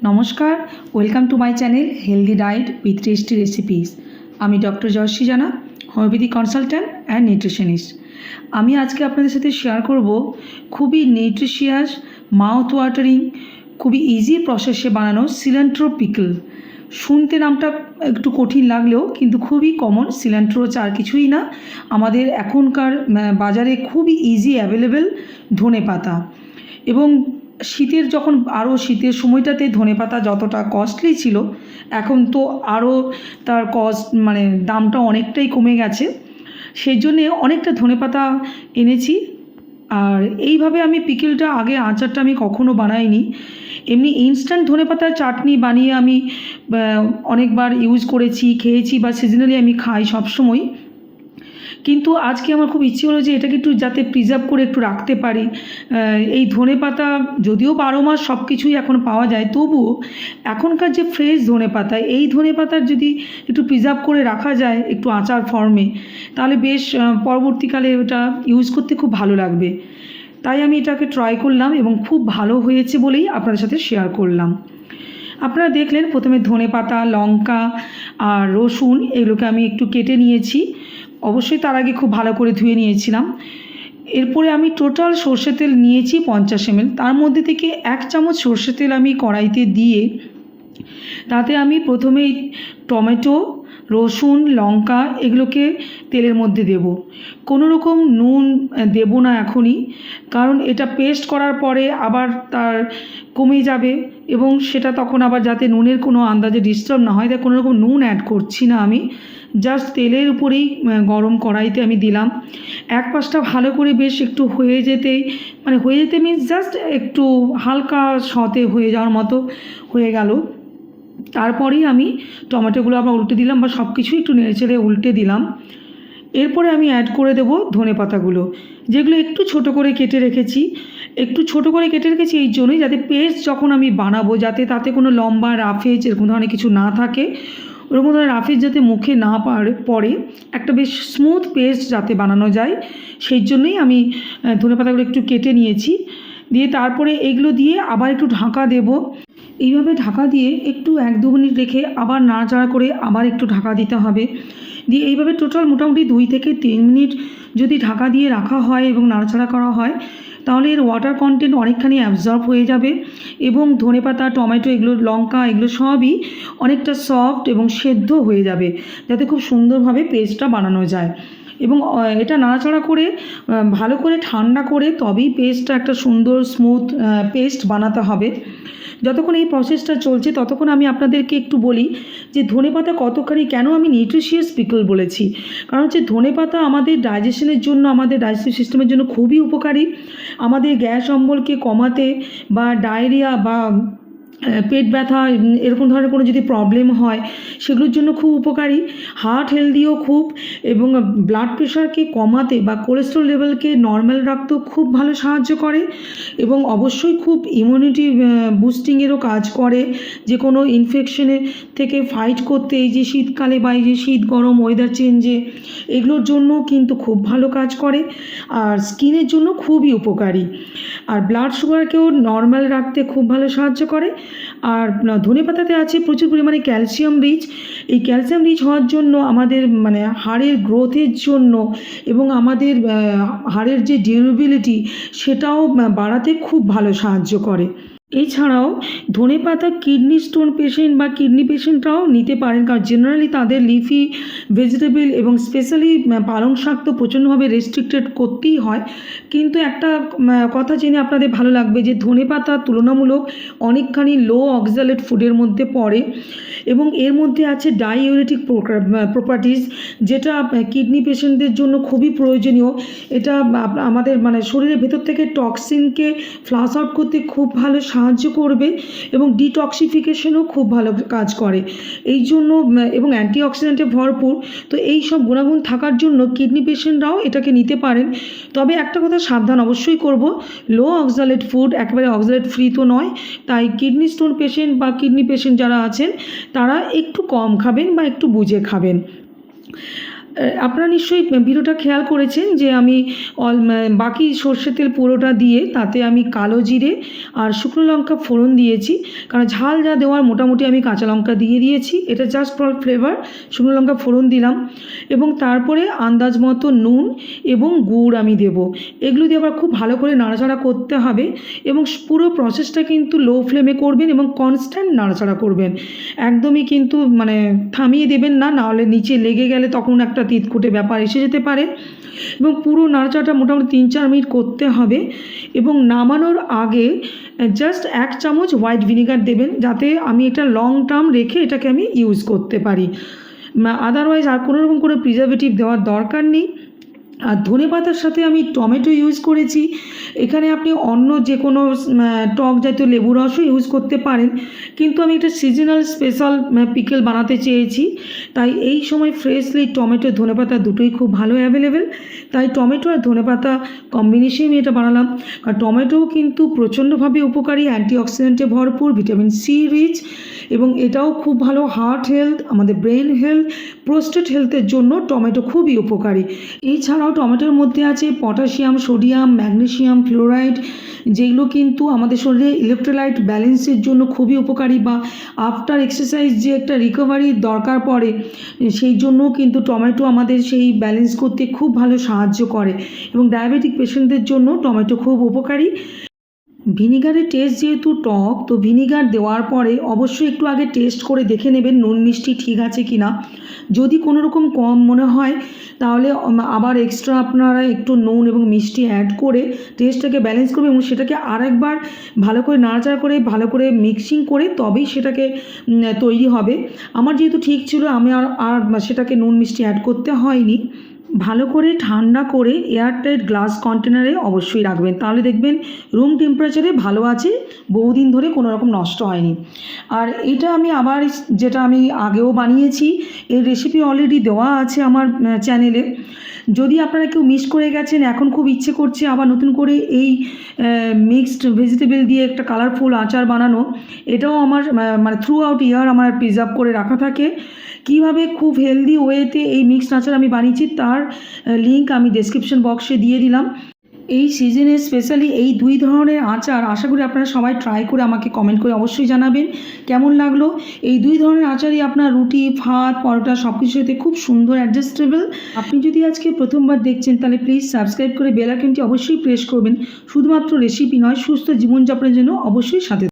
নমস্কার, welcome to my channel healthy diet with tasty recipes. আমি doctor Jayashree জানা, homeopathy consultant and nutritionist. আমি আজকে আপনাদের সাথে শেয়ার করব খুবই নিউট্রিশিয়াস, মাউথ ওয়াটারিং, খুবই ইজি প্রসেসে বানানো সিলান্ট্রো পিকল। শুনতে নামটা একটু কঠিন লাগলেও কিন্তু খুবই কমন। সিলান্ট্রো আর কিছুই না, আমাদের এখনকার বাজারে খুবই ইজি অ্যাভেলেবেল ধনেপাতা। এবং শীতের যখন আরও শীতের সময়টাতে ধনেপাতা যতটা কস্টলি ছিল, এখন তো আরও তার দামটা অনেকটাই কমে গেছে। সেই জন্যে অনেকটা ধনেপাতা এনেছি। আর এইভাবে আমি পিকেলটা আচারটা আমি কখনো বানাইনি। এমনি ইনস্ট্যান্ট ধনেপাতার চাটনি বানিয়ে আমি অনেকবার ইউজ করেছি, খেয়েছি, বা সিজনালি আমি খাই সবসময়। কিন্তু আজকে আমার খুব ইচ্ছে হলো যে এটাকে একটু যাতে প্রিজার্ভ করে একটু রাখতে পারি। এই ধনেপাতা যদিও 12 মাস সব কিছুই এখন পাওয়া যায়, তবুও এখনকার যে ফ্রেশ ধনেপাতা, এই ধনেপাতার যদি একটু প্রিজার্ভ করে রাখা যায় একটু আচার ফর্মে, তাহলে বেশ পরবর্তীকালে ওটা ইউজ করতে খুব ভালো লাগবে। তাই আমি এটাকে ট্রাই করলাম এবং খুব ভালো হয়েছে বলেই আপনাদের সাথে শেয়ার করলাম। আপনারা দেখলেন প্রথমে ধনেপাতা, লঙ্কা আর রসুন এগুলোকে আমি একটু কেটে নিয়েছি। অবশ্যই তার আগে খুব ভালো করে ধুয়ে নিয়েছিলাম। এরপরে আমি টোটাল সর্ষে তেল নিয়েছি 50 ml। তার মধ্যে থেকে 1 চামচ সর্ষে তেল আমি কড়াইতে দিয়ে তাতে আমি প্রথমেই টমেটো, রসুন, লঙ্কা এগুলোকে তেলের মধ্যে দেব। কোনো রকম নুন দেব না এখনই, কারণ এটা পেস্ট করার পরে আবার তার কমে যাবে এবং সেটা তখন আবার যাতে নুনের কোনো আন্দাজে ডিস্টার্ব না হয়, তাই কোনো রকম নুন অ্যাড করছি না আমি। জাস্ট তেলের উপরেই গরম কড়াইতে আমি দিলাম। এক পাশটা ভালো করে বেশ একটু হয়ে যেতে মিন্স জাস্ট একটু হালকা সতে হয়ে যাওয়ার মতো হয়ে গেল। তারপরেই আমি টমেটোগুলো আবার উল্টে দিলাম, বা সব কিছুই একটু নেড়েচেড়ে উল্টে দিলাম। এরপরে আমি অ্যাড করে দেবো ধনেপাতাগুলো, যেগুলো একটু ছোট করে কেটে রেখেছি। এই জন্যই যাতে পেস্ট যখন আমি বানাবো যাতে তাতে কোনো লম্বা রাফেজ এরকম ধরনের কিছু না থাকে, ওরকম ধরনের রাফেজ যাতে মুখে না পড়ে, একটা বেশ স্মুথ পেস্ট যাতে বানানো যায়, সেই জন্যই আমি ধনেপাতাগুলো একটু কেটে নিয়েছি। দিয়ে তারপরে এগুলো দিয়ে আবার একটু ঢাকা দেব। এইভাবে ঢাকা দিয়ে একটু 1-2 মিনিট রেখে আবার নাড়াচাড়া করে আবার একটু ঢাকা দিতে হবে। দিয়ে এইভাবে টোটাল মোটামুটি 2 থেকে 3 মিনিট যদি ঢাকা দিয়ে রাখা হয় এবং নাড়াচাড়া করা হয়, তাহলে এর ওয়াটার কন্টেন্ট অনেকখানি অ্যাবজর্ব হয়ে যাবে এবং ধনেপাতা, টমেটো, এগুলো লঙ্কা এগুলো সবই অনেকটা সফট এবং সেদ্ধ হয়ে যাবে, যাতে খুব সুন্দরভাবে পেস্টটা বানানো যায়। এবং এটা নাড়াচাড়া করে ভালো করে ঠান্ডা করে তবেই পেস্টটা একটা সুন্দর স্মুথ পেস্ট বানাতে হবে। যতক্ষণ এই প্রসেসটা চলছে ততক্ষণ আমি আপনাদেরকে একটু বলি যে ধনেপাতা কতখানি, কেন আমি নিউট্রিশিয়াস পিকল বলেছি। কারণ হচ্ছে ধনেপাতা আমাদের ডাইজেশনের জন্য, আমাদের ডাইজেস্টিভ সিস্টেমের জন্য খুবই উপকারী। আমাদের গ্যাস অম্বলকে কমাতে বা ডায়রিয়া বা পেট ব্যথা এরকম ধরনের কোনো যদি প্রবলেম হয় সেগুলোর জন্য খুব উপকারী। হার্ট হেলদিও খুব, এবং ব্লাড প্রেশারকে কমাতে বা কোলেস্ট্রল লেভেলকে নর্মাল রাখতেও খুব ভালো সাহায্য করে। এবং অবশ্যই খুব ইমিউনিটি বুস্টিংয়েরও কাজ করে, যে কোনো ইনফেকশনের থেকে ফাইট করতে। এই যে শীতকালে বা এই যে শীত গরম ওয়েদার চেঞ্জে এগুলোর জন্য কিন্তু খুব ভালো কাজ করে। আর স্কিনের জন্য খুবই উপকারী। আর ব্লাড সুগারকেও নর্মাল রাখতে খুব ভালো সাহায্য করে। আর ধনেপাতাতে আছে প্রচুর পরিমাণে ক্যালসিয়াম রিচ। এই ক্যালসিয়াম রিচ হওয়ার জন্য আমাদের হাড়ের গ্রোথের জন্য এবং আমাদের হাড়ের যে ডিউরেবিলিটি সেটাও বাড়াতে খুব ভালো সাহায্য করে। এছাড়াও ধনেপাতা কিডনি স্টোন পেশেন্ট বা কিডনি পেশেন্টরাও নিতে পারেন, কারণ জেনারেলি তাদের লিফি ভেজিটেবল এবং স্পেশালি পালং শাক তো প্রচণ্ডভাবে রেস্ট্রিক্টেড করতেই হয়। কিন্তু একটা কথা জেনে আপনাদের ভালো লাগবে যে ধনেপাতা তুলনামূলক অনেকখানি লো অক্সালেট ফুডের মধ্যে পড়ে, এবং এর মধ্যে আছে ডাইউরেটিক প্রপার্টিস, যেটা কিডনি পেশেন্টদের জন্য খুবই প্রয়োজনীয়। এটা আমাদের শরীরের ভেতর থেকে টক্সিনকে ফ্লাশ আউট করতে খুব ভালো সাহায্য করবে এবং ডিটক্সিফিকেশনও খুব ভালো কাজ করে এই জন্য, এবং অ্যান্টিঅক্সিডেন্টে ভরপুর। তো এই সব গুণাগুণ থাকার জন্য কিডনি পেশেন্টরাও এটাকে নিতে পারেন। তবে একটা কথা সাবধান অবশ্যই করব, লো অক্সালেট ফুড, একেবারে অক্সালেট ফ্রি তো নয়। তাই কিডনি স্টোন পেশেন্ট বা কিডনি পেশেন্ট যারা আছেন তারা একটু কম খাবেন বা একটু বুঝে খাবেন। আপনারা নিশ্চয়ই ভিডিওটা খেয়াল করেছেন যে আমি বাকি সর্ষের তেল পুরোটা দিয়ে তাতে আমি কালো জিরে আর শুকনো লঙ্কা ফোড়ন দিয়েছি, কারণ ঝাল যা দেওয়ার মোটামুটি আমি কাঁচা লঙ্কা দিয়ে দিয়েছি, এটা জাস্ট ফর ফ্লেভার। শুকনো লঙ্কা ফোড়ন দিলাম এবং তারপরে আন্দাজ মতো নুন এবং গুড় আমি দেব। এগুলো দিয়ে আবার খুব ভালো করে নাড়াচাড়া করতে হবে এবং পুরো প্রসেসটা কিন্তু লো ফ্লেমে করবেন এবং কনস্ট্যান্ট নাড়াচাড়া করবেন। একদমই কিন্তু মানে থামিয়ে দেবেন না, নাহলে নিচে লেগে গেলে তখন একটা তিতকুটে ব্যাপার এসে যেতে পারে। এবং পুরো নাড়াচাড়াটা মোটামুটি 3-4 মিনিট করতে হবে এবং নামানোর আগে জাস্ট 1 চামচ হোয়াইট ভিনিগার দেবেন, যাতে আমি এটা লং টার্ম রেখে এটাকে আমি ইউজ করতে পারি। আদারওয়াইজ আর কোনো রকম কোনো প্রিজারভেটিভ দেওয়ার দরকার নেই। আর ধনেপাতার সাথে আমি টমেটো ইউজ করেছি। এখানে আপনি অন্য যে কোনো টক জাতীয় লেবু রসও ইউজ করতে পারেন, কিন্তু আমি একটা সিজনাল স্পেশাল পিকেল বানাতে চেয়েছি, তাই এই সময় ফ্রেশলি টমেটো ধনেপাতা দুটোই খুব ভালো অ্যাভেলেবেল, তাই টমেটো আর ধনেপাতা কম্বিনেশনে আমি এটা বানালাম। আর টমেটোও কিন্তু প্রচণ্ডভাবে উপকারী, অ্যান্টিঅক্সিডেন্টে ভরপুর, ভিটামিন সি রিচ, এবং এটাও খুব ভালো হার্ট হেলথ, আমাদের ব্রেন হেলথ, প্রোস্টেট হেলথের জন্য টমেটো খুবই উপকারী। এছাড়াও টমেটোর মধ্যে আছে পটাশিয়াম, সোডিয়াম, ম্যাগনেসিয়াম, ফ্লোরাইড, যেগুলো কিন্তু আমাদের শরীরে ইলেকট্রোলাইট ব্যালেন্সের জন্য খুবই উপকারী, বা আফটার এক্সারসাইজ যে একটা রিকভারির দরকার পড়ে সেই জন্যও কিন্তু টমেটো আমাদের সেই ব্যালেন্স করতে খুব ভালো সাহায্য করে, এবং ডায়াবেটিক পেশেন্টদের জন্য টমেটো খুব উপকারী। ভিনিগারের টেস্ট যেহেতু টক, তো ভিনিগার দেওয়ার পরে অবশ্যই একটু আগে টেস্ট করে দেখে নেবেন নুন মিষ্টি ঠিক আছে কি না। যদি কোনো রকম কম মনে হয় তাহলে আবার এক্সট্রা আপনারা একটু নুন এবং মিষ্টি অ্যাড করে টেস্টটাকে ব্যালেন্স করবেন এবং সেটাকে আরেকবার ভালো করে নাড়াচাড়া করে ভালো করে মিক্সিং করে তবেই সেটাকে তৈরি হবে। আমার যেহেতু ঠিক ছিল, আমি আর সেটাকে নুন মিষ্টি অ্যাড করতে হয়নি। ভালো করে ঠান্ডা করে এয়ারটাইট গ্লাস কন্টেনারে অবশ্যই রাখবেন, তাহলে দেখবেন রুম টেম্পারেচারে ভালো আছে, বহুদিন ধরে কোনো রকম নষ্ট হয়নি। আর এটা আমি আবার যেটা আমি আগেও বানিয়েছি, এর রেসিপি অলরেডি দেওয়া আছে আমার চ্যানেলে। যদি আপনারা কেউ মিস করে গেছেন, এখন খুব ইচ্ছে করছে আবার নতুন করে এই মিক্সড ভেজিটেবল দিয়ে একটা কালারফুল আচার বানানো, এটাও আমার মানে থ্রু আউট ইয়ার আমার প্রিজার্ভ করে রাখা থাকে। কীভাবে খুব হেলদি ওয়েতে এই মিক্সড আচার আমি বানিয়েছি তার লিঙ্ক আমি ডেসক্রিপশন বক্সে দিয়ে দিলাম। এই সিজনে স্পেশালি এই 2 ধরনের আচার আশা করি আপনারা সবাই ট্রাই করে আমাকে কমেন্ট করে অবশ্যই জানাবেন কেমন লাগলো। এই 2 ধরনের আচারই আপনার রুটি, ভাত, পরোটা সব কিছুর সাথে খুব সুন্দর অ্যাডজাস্টেবল। আপনি যদি আজকে প্রথমবার দেখছেন তাহলে প্লিজ সাবস্ক্রাইব করে বেল আইকনটি অবশ্যই প্রেস করবেন। শুধুমাত্র রেসিপি নয়, সুস্থ জীবনযাপনের জন্য অবশ্যই সাথে